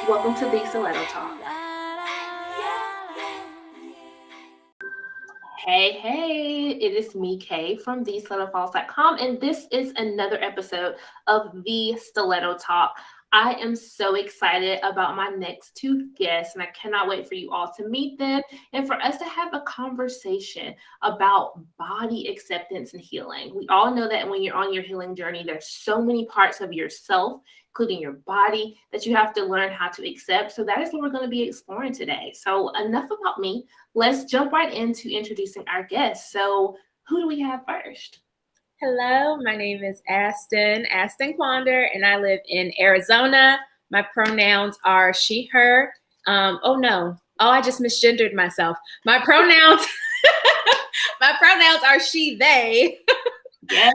Welcome to the Stiletto Talk. Hey, it is me, Kay, from thestilettofiles.com, and this is another episode of the Stiletto Talk. I am so excited about my next two guests, and I cannot wait for you all to meet them and for us to have a conversation about body acceptance and healing. We all know that when you're on your healing journey, there's so many parts of yourself, including your body, that you have to learn how to accept. So that is what we're going to be exploring today. So enough about me. Let's jump right into introducing our guests. So who do we have first? Hello, my name is Astyn Quander, and I live in Arizona. My pronouns are she, her. I just misgendered myself. My pronouns, my pronouns are she, they. Yeah.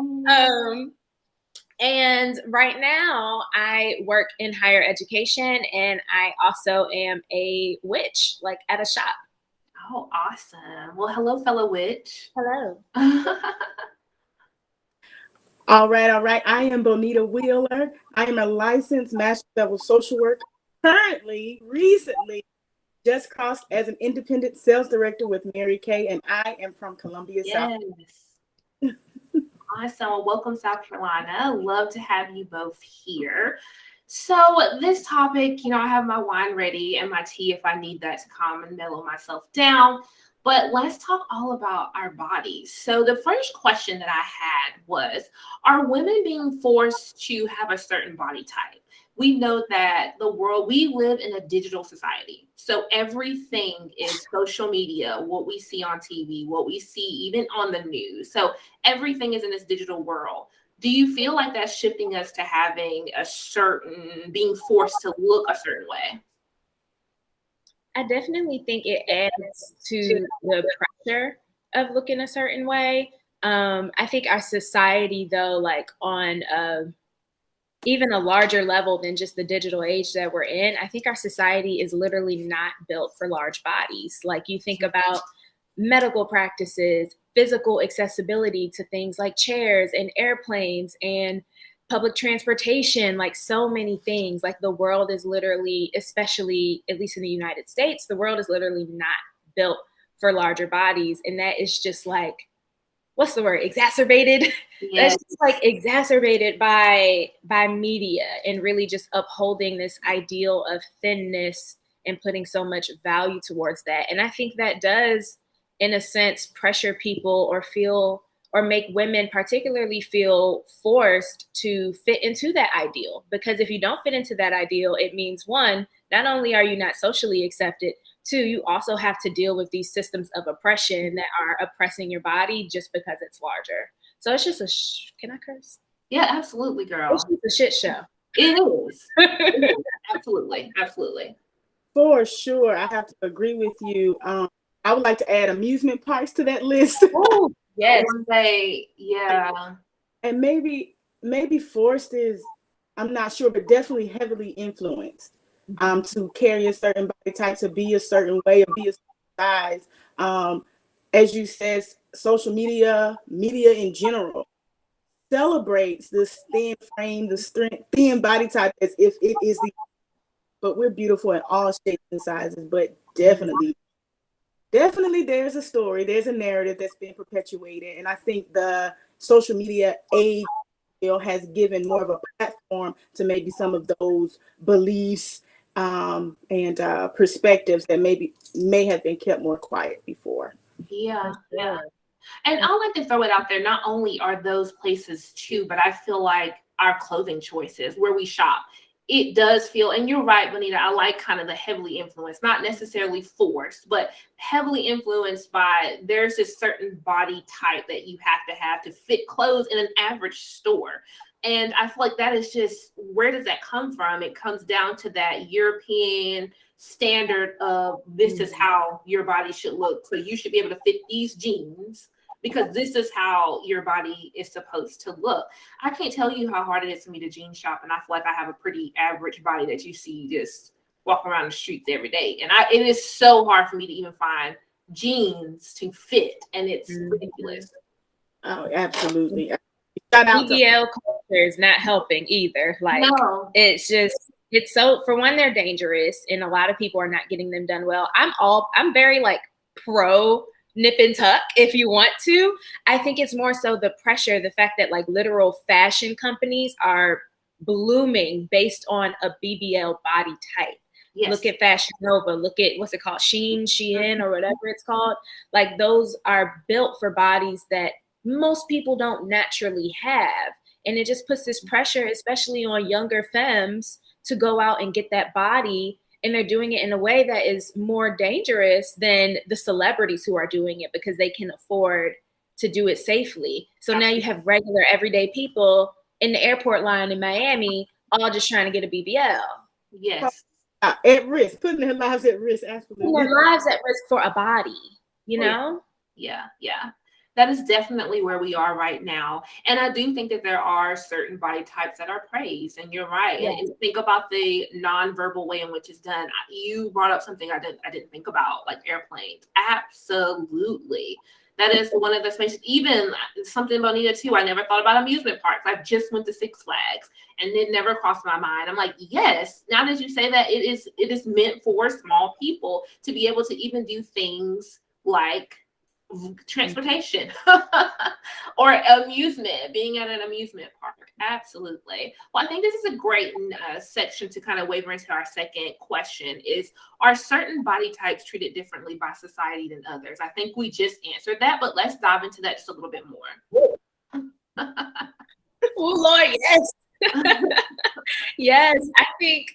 And right now I work in higher education, and I also am a witch, like at a shop. Oh, awesome. Well, hello, fellow witch. Hello. All right. I am Bonita Wheeler. I am a licensed master level social worker. Recently, just crossed as an independent sales director with Mary Kay, and I am from Columbia, South Carolina. Awesome. Well, welcome, South Carolina. Love to have you both here. So this topic, I have my wine ready and my tea if I need that to calm and mellow myself down. But let's talk all about our bodies. So the first question that I had was, are women being forced to have a certain body type? We know that we live in a digital society. So everything is social media, what we see on TV, what we see even on the news. So everything is in this digital world. Do you feel like that's shifting us to being forced to look a certain way? I definitely think it adds to the pressure of looking a certain way. I think our society, though, like on even a larger level than just the digital age that we're in, I think our society is literally not built for large bodies. Like you think about medical practices, physical accessibility to things like chairs and airplanes and public transportation, like so many things. Like the world is literally, especially at least in the United States, the world is literally not built for larger bodies. And that is just like, what's the word? Exacerbated. Yes. That's just like exacerbated by media and really just upholding this ideal of thinness and putting so much value towards that. And I think that does, in a sense, pressure people or make women particularly feel forced to fit into that ideal. Because if you don't fit into that ideal, it means one, not only are you not socially accepted, two, you also have to deal with these systems of oppression that are oppressing your body just because it's larger. So it's just can I curse? Yeah, absolutely, girl. It's just a shit show. It is. Absolutely. For sure, I have to agree with you. I would like to add amusement parks to that list. Oh, yes. One day, yeah. And maybe forced is, I'm not sure, but definitely heavily influenced to carry a certain body type, to be a certain way, or be a certain size. As you said, social media in general celebrates this thin frame, the thin body type as if it is but we're beautiful in all shapes and sizes. But definitely there's a story, there's a narrative that's been perpetuated. And I think the social media age has given more of a platform to maybe some of those beliefs and perspectives that may have been kept more quiet before. Yeah. And I like to throw it out there. Not only are those places too, but I feel like our clothing choices, where we shop, it does feel, and you're right, Bonita, I like kind of the heavily influenced, not necessarily forced, but heavily influenced by, there's this certain body type that you have to fit clothes in an average store. And I feel like that is just, where does that come from? It comes down to that European standard of, this is how your body should look. So you should be able to fit these jeans because this is how your body is supposed to look. I can't tell you how hard it is for me to jean shop, and I feel like I have a pretty average body that you see just walking around the streets every day. And it is so hard for me to even find jeans to fit, and it's ridiculous. Oh, absolutely. BBL culture is not helping either. Like, no. It's just, It's so, for one, they're dangerous, and a lot of people are not getting them done well. I'm very like pro nip and tuck if you want to. I think it's more so the pressure, the fact that like literal fashion companies are blooming based on a BBL body type. Yes. Look at Fashion Nova, look at what's it called, Shein, or whatever it's called. Like those are built for bodies that most people don't naturally have. And it just puts this pressure, especially on younger femmes, to go out and get that body. And they're doing it in a way that is more dangerous than the celebrities who are doing it because they can afford to do it safely. So now you have regular everyday people in the airport line in Miami, all just trying to get a BBL. Yes. At risk, putting their lives at risk, absolutely. Putting their lives at risk for a body, you know? Yeah. That is definitely where we are right now. And I do think that there are certain body types that are praised, and you're right. Yeah. And think about the nonverbal way in which it's done. You brought up something I didn't think about, like airplanes. Absolutely. That is one of the spaces, even something Bonita too. I never thought about amusement parks. I just went to Six Flags and it never crossed my mind. I'm like, yes, now that you say that, it is meant for small people to be able to even do things like transportation or amusement, being at an amusement park. Absolutely. Well, I think this is a great section to kind of waver into our second question is, are certain body types treated differently by society than others? I think we just answered that, but let's dive into that just a little bit more. Oh, Lord, yes. Yes, I think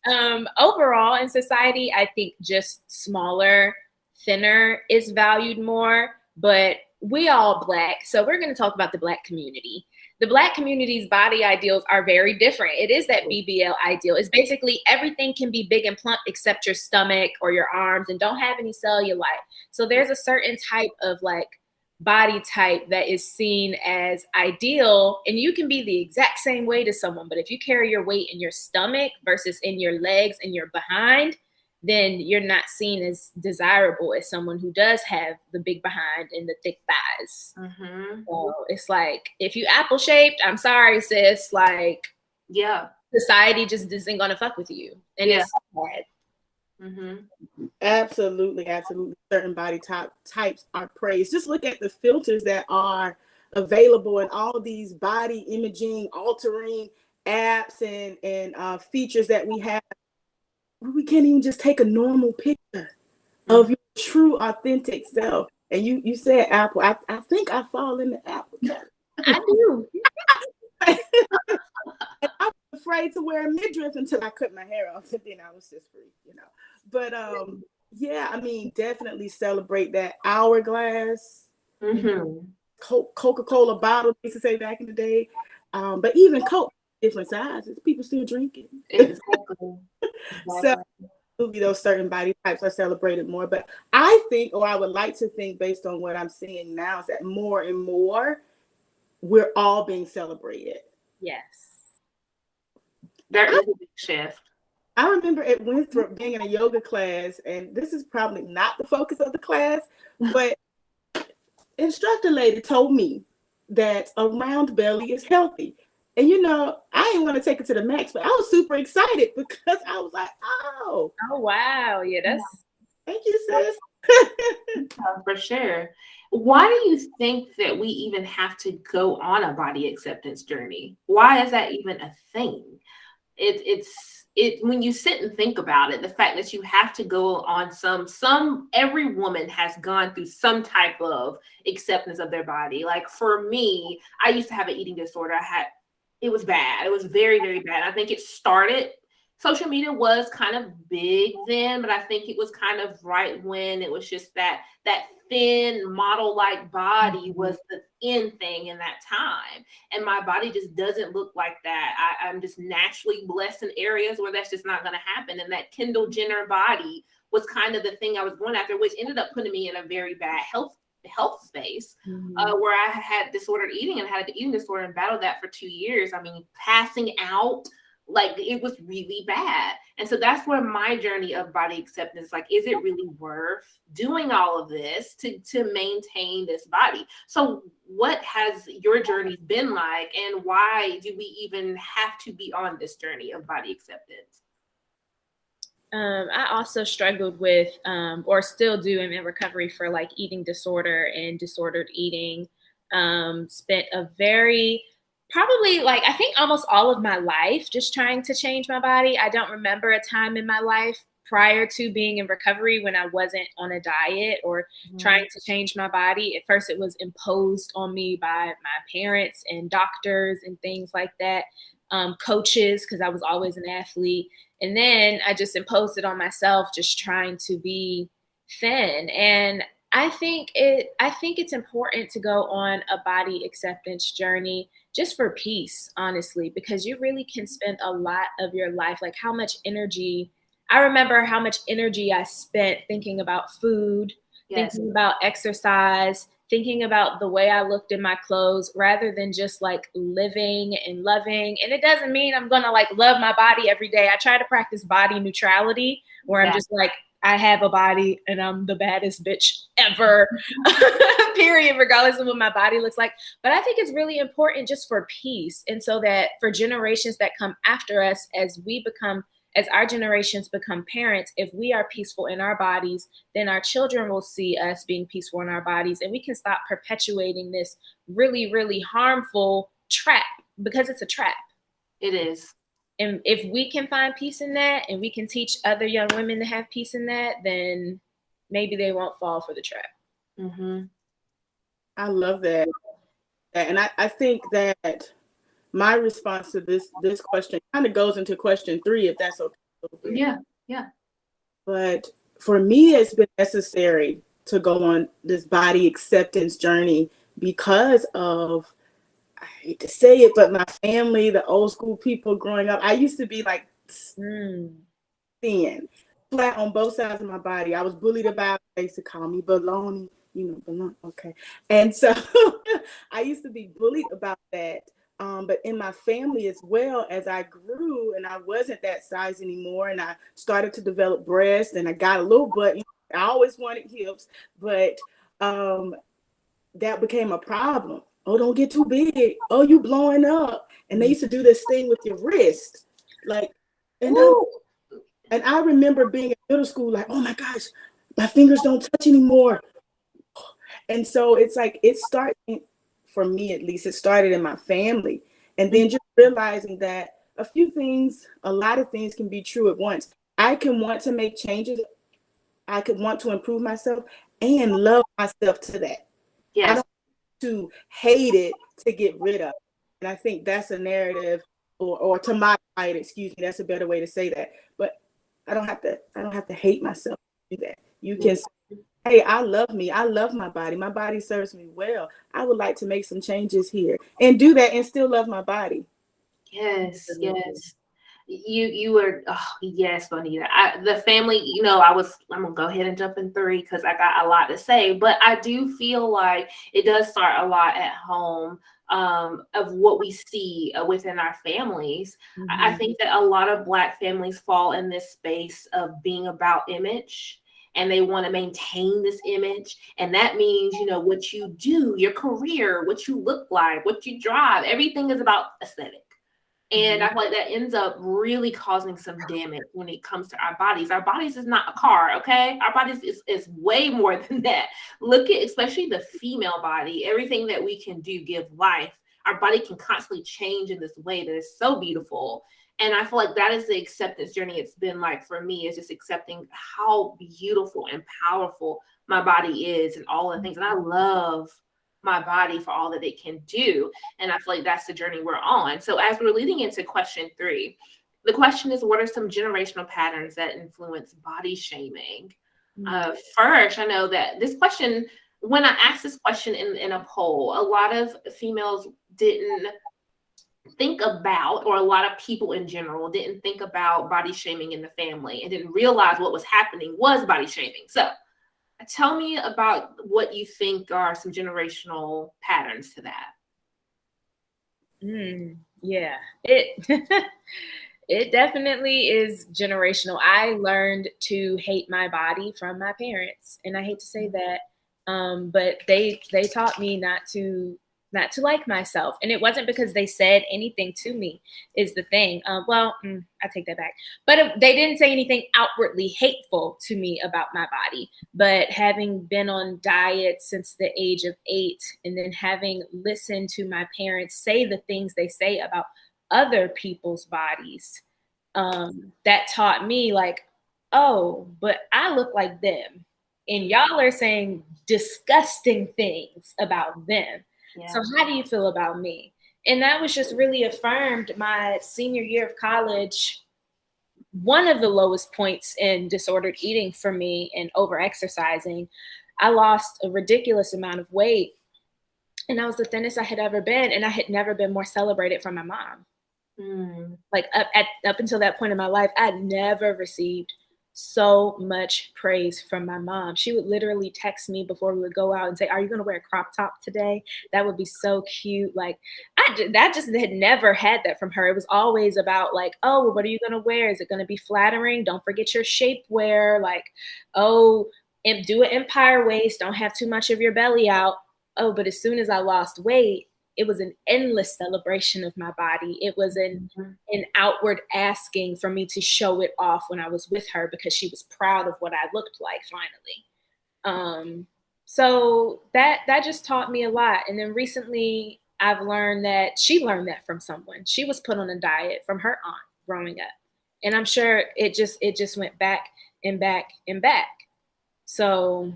overall in society, I think just smaller, thinner is valued more. But we all Black, so we're going to talk about the Black community. The Black community's body ideals are very different. It is that BBL ideal. It's basically everything can be big and plump except your stomach or your arms and don't have any cellulite. So there's a certain type of like body type that is seen as ideal, and you can be the exact same weight as someone, but if you carry your weight in your stomach versus in your legs and your behind, then you're not seen as desirable as someone who does have the big behind and the thick thighs. Mm-hmm. So it's like, if you apple shaped, I'm sorry, sis. Like, yeah, society just isn't gonna fuck with you, and it's sad. Mm-hmm. Absolutely. Certain body types are praised. Just look at the filters that are available in all these body imaging, altering apps and features that we have. We can't even just take a normal picture of your true, authentic self. And you said apple. I think I fall in the apple. I do. And I was afraid to wear a midriff until I cut my hair off, and then I was just free, you know. But yeah, I mean, definitely celebrate that hourglass. Mm-hmm. Coca-Cola bottle, they used to say back in the day. But even Coke, different sizes, people still drinking. Exactly. So those certain body types are celebrated more. But I think, or I would like to think, based on what I'm seeing now, is that more and more we're all being celebrated. Yes. There is a big shift. I remember at Winthrop being in a yoga class, and this is probably not the focus of the class, but instructor lady told me that a round belly is healthy. And you know, I didn't want to take it to the max, but I was super excited because I was like, oh wow, yeah, that's thank you, sis. For sure. Why do you think that we even have to go on a body acceptance journey? Why is that even a thing? It's when you sit and think about it, the fact that you have to go on every woman has gone through some type of acceptance of their body. Like for me, I used to have an eating disorder. It was bad. It was very, very bad. I think it started, social media was kind of big then, but I think it was kind of right when it was just that thin model-like body was the in thing in that time. And my body just doesn't look like that. I'm just naturally blessed in areas where that's just not going to happen. And that Kendall Jenner body was kind of the thing I was going after, which ended up putting me in a very bad health space, where I had disordered eating and had an eating disorder and battled that for 2 years. I mean, passing out, like it was really bad. And so that's where my journey of body acceptance, like, is it really worth doing all of this to maintain this body? So what has your journey been like, and why do we even have to be on this journey of body acceptance? I also struggled with, or still do, am in recovery for like eating disorder and disordered eating. Spent a very, probably like, I think almost all of my life just trying to change my body. I don't remember a time in my life prior to being in recovery when I wasn't on a diet or trying to change my body. At first, it was imposed on me by my parents and doctors and things like that, coaches, because I was always an athlete. And then I just imposed it on myself, just trying to be thin. And I think it's important to go on a body acceptance journey just for peace, honestly, because you really can spend a lot of your life, like how much energy, I remember how much energy I spent thinking about food, thinking about exercise, thinking about the way I looked in my clothes rather than just like living and loving. And it doesn't mean I'm going to like love my body every day. I try to practice body neutrality where I'm just like, I have a body and I'm the baddest bitch ever, period, regardless of what my body looks like. But I think it's really important just for peace. And so that for generations that come after us, as our generations become parents, if we are peaceful in our bodies, then our children will see us being peaceful in our bodies, and we can stop perpetuating this really, really harmful trap, because it's a trap. It is. And if we can find peace in that, and we can teach other young women to have peace in that, then maybe they won't fall for the trap. Mm-hmm. I love that. And I think that my response to this question kind of goes into question 3, if that's okay. Yeah. But for me, it's been necessary to go on this body acceptance journey because of, I hate to say it, but my family, the old school people growing up, I used to be like thin, flat on both sides of my body. I was bullied about it. They used to call me baloney, baloney. Okay. And so I used to be bullied about that. But in my family as well, as I grew and I wasn't that size anymore, and I started to develop breasts and I got a little butt. I always wanted hips, but that became a problem. Oh, don't get too big. Oh, you blowing up. And they used to do this thing with your wrist. Like, and I remember being in middle school, like, oh my gosh, my fingers don't touch anymore. And so it's like, it started, for me at least, it started in my family. And then just realizing that a lot of things can be true at once. I can want to make changes. I could want to improve myself and love myself to that. Yes. I don't want to hate it to get rid of it. And I think that's a narrative, or to modify it, excuse me, that's a better way to say that. But I don't have to hate myself to do that. You can say, hey, I love me. I love my body. My body serves me well. I would like to make some changes here and do that and still love my body. Yes. You were, yes, Bonita. The family, I'm gonna go ahead and jump in 3 because I got a lot to say, but I do feel like it does start a lot at home, of what we see within our families. I think that a lot of Black families fall in this space of being about image, and they want to maintain this image. And that means, what you do, your career, what you look like, what you drive, everything is about aesthetic. And I feel like that ends up really causing some damage when it comes to our bodies. Our bodies is not a car, okay? Our bodies is way more than that. Look at, especially the female body, everything that we can do, give life. Our body can constantly change in this way that is so beautiful. And I feel like that is the acceptance journey it's been like for me, is just accepting how beautiful and powerful my body is and all the things. And I love my body for all that it can do. And I feel like that's the journey we're on. So as we're leading into question 3, the question is, what are some generational patterns that influence body shaming? First, I know that this question, when I asked this question in a poll, a lot of females didn't think about, or a lot of people in general didn't think about body shaming in the family and didn't realize what was happening was body shaming. So tell me about what you think are some generational patterns to that. Yeah, it definitely is generational. I learned to hate my body from my parents, and I hate to say that, but they taught me not to not to like myself. And it wasn't because they said anything to me is the thing. I take that back. But they didn't say anything outwardly hateful to me about my body. But having been on diet since the age of 8, and then having listened to my parents say the things they say about other people's bodies, that taught me like, oh, but I look like them. And y'all are saying disgusting things about them. Yeah. So how do you feel about me? And that was just really affirmed my senior year of college. One of the lowest points in disordered eating for me and over-exercising. I lost a ridiculous amount of weight. And I was the thinnest I had ever been. And I had never been more celebrated from my mom. Like up until that point in my life, I never received so much praise from my mom. She would literally text me before we would go out and say, "Are you going to wear a crop top today? That would be so cute." Like that just had never had that from her. It was always about like, "Oh, well, what are you going to wear? Is it going to be flattering? Don't forget your shapewear. Like, oh, and do an empire waist. Don't have too much of your belly out." Oh, but as soon as I lost weight, it was an endless celebration of my body. It was an outward asking for me to show it off when I was with her because she was proud of what I looked like finally. So that just taught me a lot. And then recently I've learned that she learned that from someone. She was put on a diet from her aunt growing up. And I'm sure it just went back and back and back. So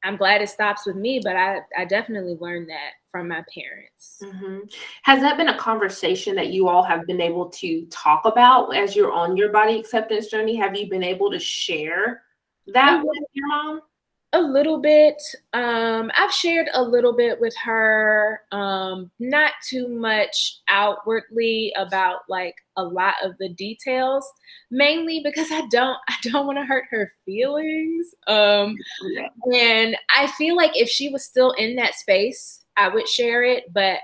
I'm glad it stops with me, but I definitely learned that from my parents. Has that been a conversation that you all have been able to talk about as you're on your body acceptance journey? Have you been able to share that with your mom? A little bit. I've shared a little bit with her, not too much outwardly about like a lot of the details, mainly because I don't want to hurt her feelings. And I feel like if she was still in that space, I would share it. But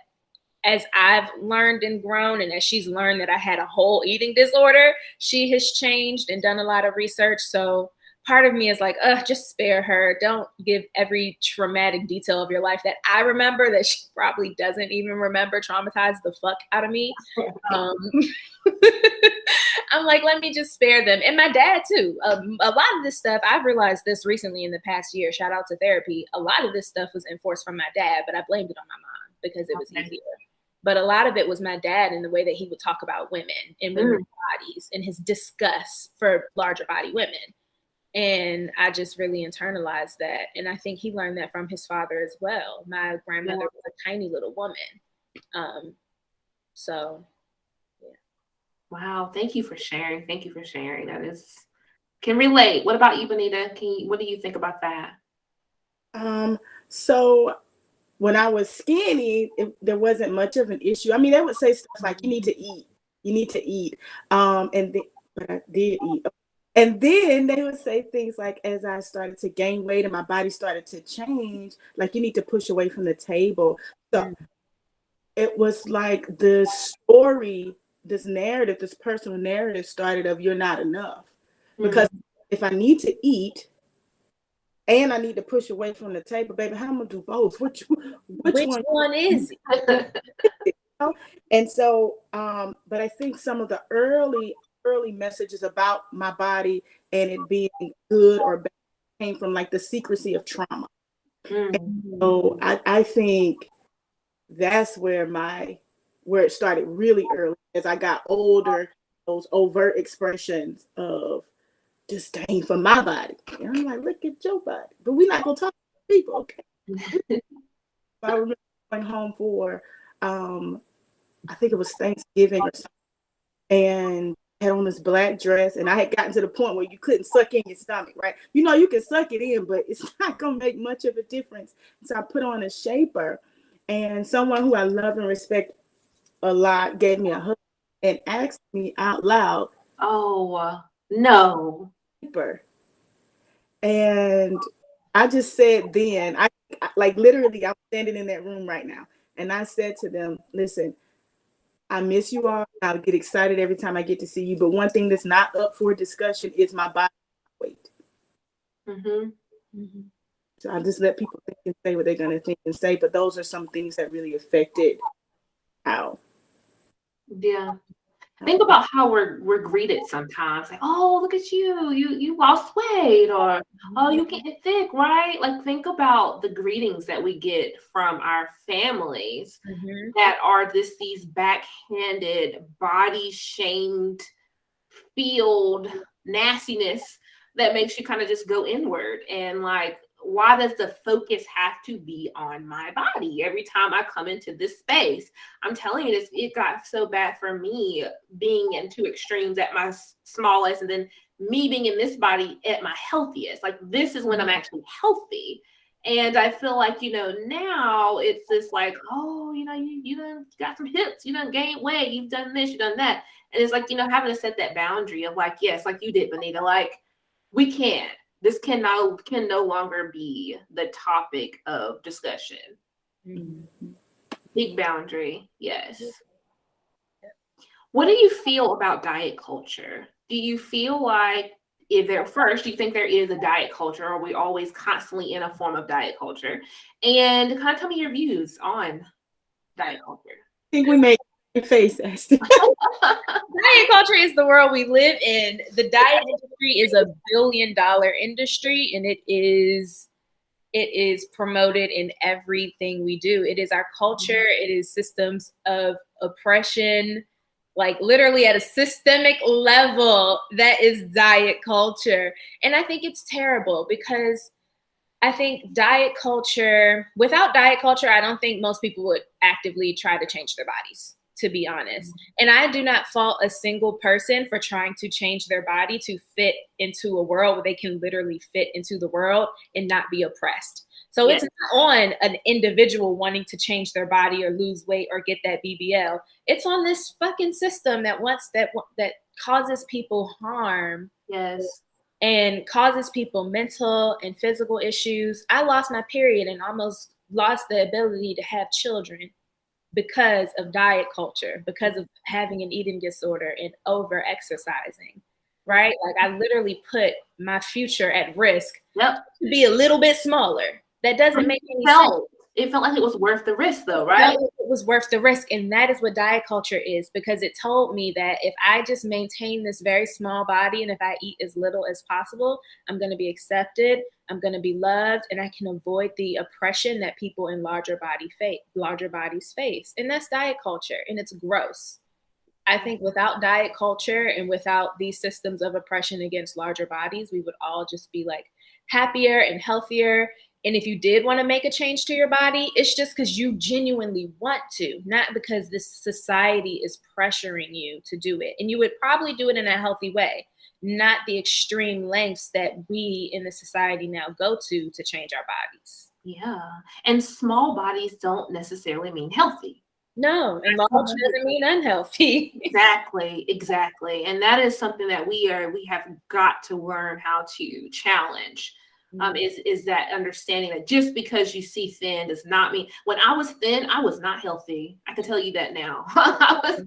as I've learned and grown, and as she's learned that I had a whole eating disorder, she has changed and done a lot of research. So part of me is like, just spare her. Don't give every traumatic detail of your life that I remember that she probably doesn't even remember. Traumatize the fuck out of me. I'm like, let me just spare them. And my dad too. A lot of this stuff, I've realized this recently in the past year, shout out to therapy. A lot of this stuff was enforced from my dad, but I blamed it on my mom because it was easier. But a lot of it was my dad and the way that he would talk about women and women's bodies and his disgust for larger body women. And I just really internalized that. And I think he learned that from his father as well. My grandmother was a tiny little woman. So, yeah. Wow. Thank you for sharing. Thank you for sharing. That can relate. What about you, Bonita? What do you think about that? So when I was skinny, there wasn't much of an issue. I mean, they would say stuff like, you need to eat. You need to eat. But I did eat. And then they would say things like, as I started to gain weight and my body started to change, like, you need to push away from the table. So it was like the story, this narrative, this personal narrative started of, you're not enough. Because if I need to eat and I need to push away from the table, baby, how am I going to do both? Which one is it? And so, but I think some of the early messages about my body and it being good or bad came from like the secrecy of trauma. And so I think that's where it started really early. As I got older, those overt expressions of disdain for my body. And I'm like, look at your body. But we're not gonna talk to people, okay? I remember going home for I think it was Thanksgiving or something, and had on this black dress, and I had gotten to the point where you couldn't suck in your stomach, right? You know, you can suck it in, but it's not gonna make much of a difference. So I put on a shaper, and someone who I love and respect a lot gave me a hug and asked me out loud, "Oh, no." And I just said then, I like literally, I'm standing in that room right now, and I said to them, listen, I miss you all. I'll get excited every time I get to see you. But one thing that's not up for discussion is my body weight. So I just let people think and say what they're going to think and say. But those are some things that really affected how. Yeah. Think about how we're greeted sometimes. Like, oh, look at you. You lost weight, or oh, you getting thick, right? Like, think about the greetings that we get from our families that are these backhanded, body shamed, field nastiness that makes you kind of just go inward. And like, why does the focus have to be on my body every time I come into this space? I'm telling you, it got so bad for me being in two extremes at my smallest, and then me being in this body at my healthiest. Like, this is when I'm actually healthy. And I feel like, now it's this like, oh, you done got some hips, you done gained weight, you've done this, you've done that. And it's like, having to set that boundary of like, yes, like you did, Bonita, like, we can't. This can no longer be the topic of discussion. Big boundary, yes. What do you feel about diet culture? Do you feel like do you think there is a diet culture, or are we always constantly in a form of diet culture? And kind of tell me your views on diet culture. I think we made a face, Astyn. Diet culture is the world we live in. The diet industry is a $1 billion industry, and it is promoted in everything we do. It is our culture. It is systems of oppression, like literally at a systemic level. That is diet culture. And I think it's terrible, because I think without diet culture, I don't think most people would actively try to change their bodies, to be honest. And I do not fault a single person for trying to change their body to fit into a world where they can literally fit into the world and not be oppressed. So It's not on an individual wanting to change their body or lose weight or get that BBL. It's on this fucking system that causes people harm. Yes. And causes people mental and physical issues. I lost my period and almost lost the ability to have children because of diet culture, because of having an eating disorder and over exercising, right? Like, I literally put my future at risk to be a little bit smaller. That doesn't make any sense. It felt like it was worth the risk, though, right? It was worth the risk. And that is what diet culture is, because it told me that if I just maintain this very small body and if I eat as little as possible, I'm going to be accepted, I'm going to be loved, and I can avoid the oppression that people in larger bodies face. And that's diet culture, and it's gross. I think without diet culture and without these systems of oppression against larger bodies, we would all just be like happier and healthier. And if you did want to make a change to your body, it's just because you genuinely want to, not because this society is pressuring you to do it. And you would probably do it in a healthy way, not the extreme lengths that we in the society now go to change our bodies. Yeah. And small bodies don't necessarily mean healthy. No, and large doesn't mean unhealthy. Exactly. And that is something that we have got to learn how to challenge. Is that understanding that just because you see thin does not mean. When I was thin, I was not healthy. I can tell you that now. I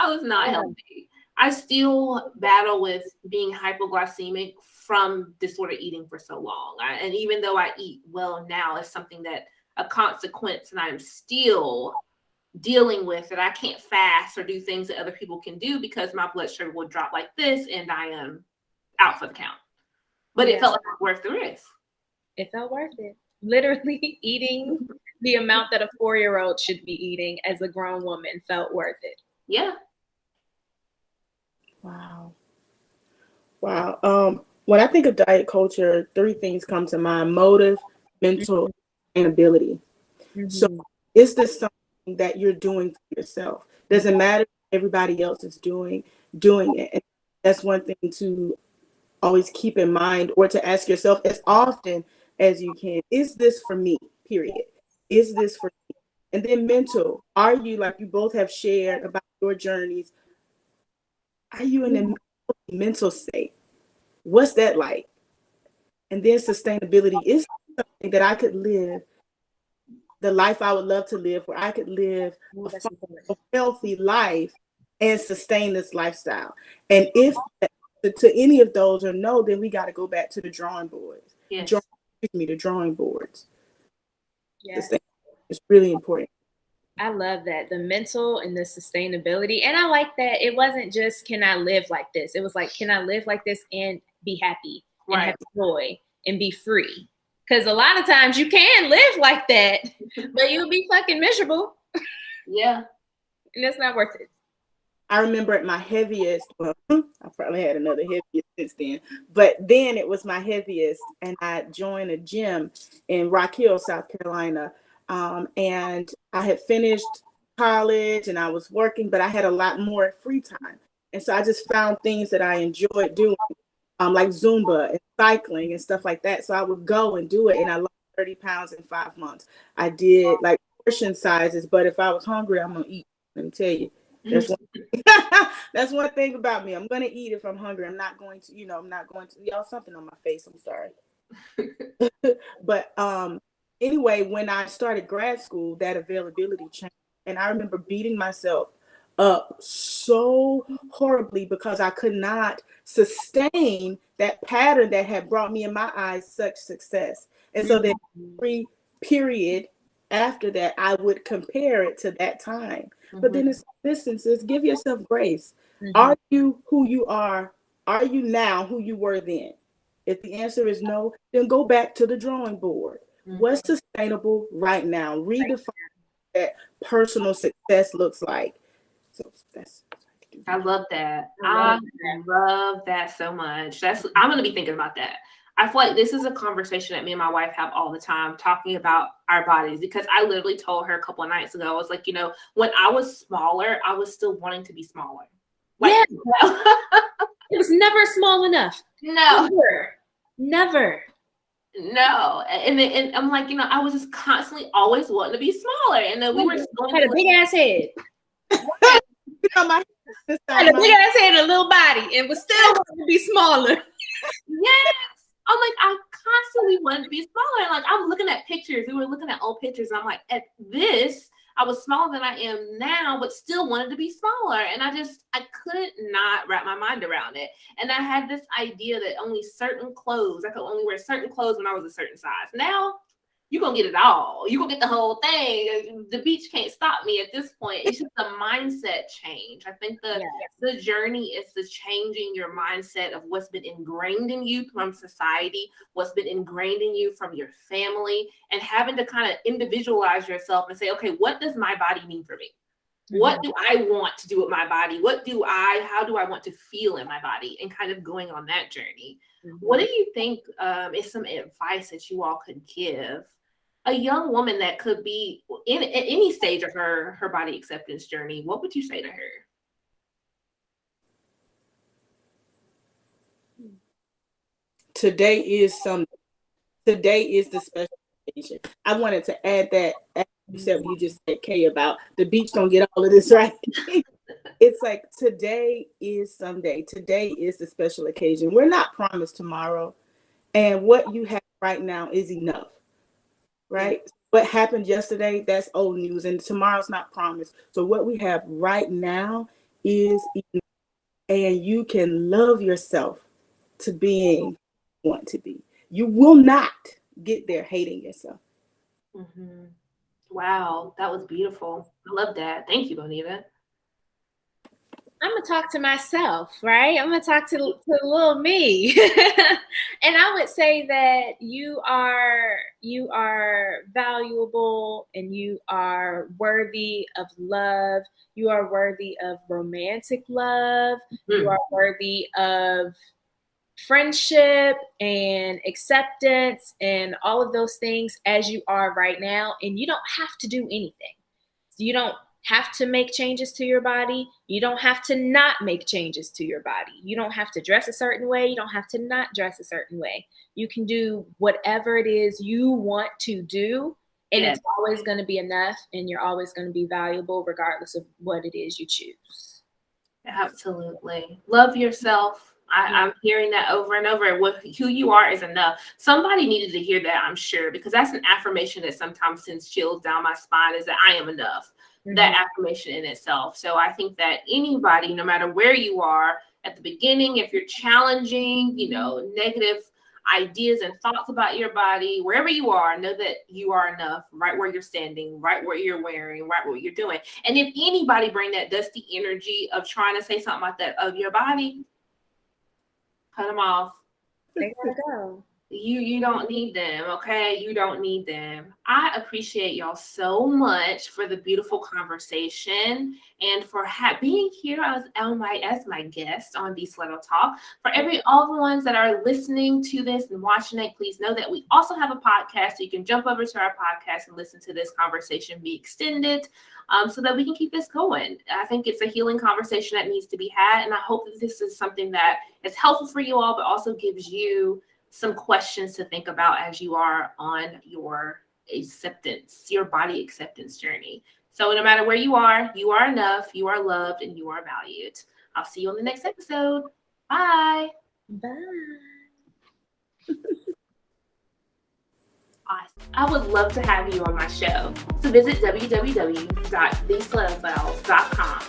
was not healthy. I still battle with being hypoglycemic from disordered eating for so long. And even though I eat well now, it's something that a consequence, and I'm still dealing with, that I can't fast or do things that other people can do because my blood sugar will drop like this and I am out for the count. But it felt like it was worth the risk. It felt worth it. Literally eating the amount that a 4-year-old should be eating as a grown woman felt worth it. Yeah. Wow. When I think of diet culture, 3 things come to mind: motive, mental, and ability. So is this something that you're doing for yourself? Doesn't matter if everybody else is doing it. And that's one thing to always keep in mind, or to ask yourself as often as you can: is this for me? Period. Is this for me? And then mental: are you, like you both have shared about your journeys, are you in a mental state? What's that like? And then sustainability: is something that I could live the life I would love to live, where I could live a healthy life and sustain this lifestyle. And if to any of those or no, then we got to go back to the drawing boards. Yes. the drawing boards. Yeah. It's really important. I love that, the mental and the sustainability. And I like that it wasn't just, can I live like this? It was like, can I live like this and be happy and have joy and be free? Because a lot of times you can live like that, but you'll be fucking miserable. Yeah. And that's not worth it. I remember at my heaviest, well, I probably had another heaviest since then, but then it was my heaviest, and I joined a gym in Rock Hill, South Carolina. And I had finished college and I was working, but I had a lot more free time. And so I just found things that I enjoyed doing, like Zumba and cycling and stuff like that. So I would go and do it, and I lost 30 pounds in 5 months. I did like portion sizes, but if I was hungry, I'm going to eat. Let me tell you. That's one thing about me. I'm going to eat if I'm hungry. I'm not going to, y'all, something on my face. I'm sorry. But anyway, when I started grad school, that availability changed. And I remember beating myself up so horribly because I could not sustain that pattern that had brought me in my eyes such success. And so that every period after that, I would compare it to that time. But then it's distances, give yourself grace. Are you who you are? Are you now who you were then? If the answer is no, then go back to the drawing board. What's sustainable right now? Redefine that personal success looks like. So I love that. I love that so much. I'm going to be thinking about that. I feel like this is a conversation that me and my wife have all the time, talking about our bodies, because I literally told her a couple of nights ago, I was like, when I was smaller, I was still wanting to be smaller. Like, it was never small enough. No. Never. No. And I'm like, I was just constantly always wanting to be smaller. And then we were had a big ass head. I had a big ass head and a little body, and was still wanting to be smaller. Yes. I'm like, I constantly wanted to be smaller. And like, I'm looking at pictures. We were looking at old pictures. And I'm like, at this, I was smaller than I am now, but still wanted to be smaller. And I could not wrap my mind around it. And I had this idea that only certain clothes, I could only wear certain clothes when I was a certain size. Now, you're going to get it all. You're going to get the whole thing. The beach can't stop me at this point. It's just a mindset change. I think the journey is the changing your mindset of what's been ingrained in you from society, what's been ingrained in you from your family, and having to kind of individualize yourself and say, okay, what does my body mean for me? What do I want to do with my body? How do I want to feel in my body? And kind of going on that journey. What do you think is some advice that you all could give a young woman that could be at any stage of her body acceptance journey? What would you say to her? Today is the special occasion. I wanted to add that, except you just said, Kay, about the beach don't get all of this right. It's like, today is someday. Today is the special occasion. We're not promised tomorrow. And what you have right now is enough. Right? What happened yesterday, that's old news, and tomorrow's not promised. So what we have right now is enough. And you can love yourself to being you want to be. You will not get there hating yourself. Wow, that was beautiful. I love that. Thank you, Bonita. I'm gonna talk to myself, right? I'm gonna talk to little me. And I would say that you are valuable, and you are worthy of love. You are worthy of romantic love. You are worthy of friendship and acceptance and all of those things as you are right now. And you don't have to do anything. You don't have to make changes to your body. You don't have to not make changes to your body. You don't have to dress a certain way. You don't have to not dress a certain way. You can do whatever it is you want to do, and it's always going to be enough, and you're always going to be valuable regardless of what it is you choose. Absolutely. Love yourself. I'm hearing that over and over. Who you are is enough. Somebody needed to hear that, I'm sure, because that's an affirmation that sometimes sends chills down my spine, is that I am enough. That affirmation in itself. So I think that anybody, no matter where you are at the beginning, if you're challenging, negative ideas and thoughts about your body, wherever you are, know that you are enough right where you're standing, right what you're wearing, right what you're doing. And if anybody bring that dusty energy of trying to say something like that of your body, cut them off. They gotta go. You don't need them, okay? You don't need them. I appreciate y'all so much for the beautiful conversation and for being here as my guest on the Stiletto Talk. For all the ones that are listening to this and watching it, please know that we also have a podcast. So you can jump over to our podcast and listen to this conversation be extended, so that we can keep this going. I think it's a healing conversation that needs to be had, and I hope that this is something that is helpful for you all, but also gives you some questions to think about as you are on your body acceptance journey. So no matter where you are enough, you are loved, and you are valued. I'll see you on the next episode. Bye. Bye. Awesome. I would love to have you on my show. So visit www.thestillettofiles.com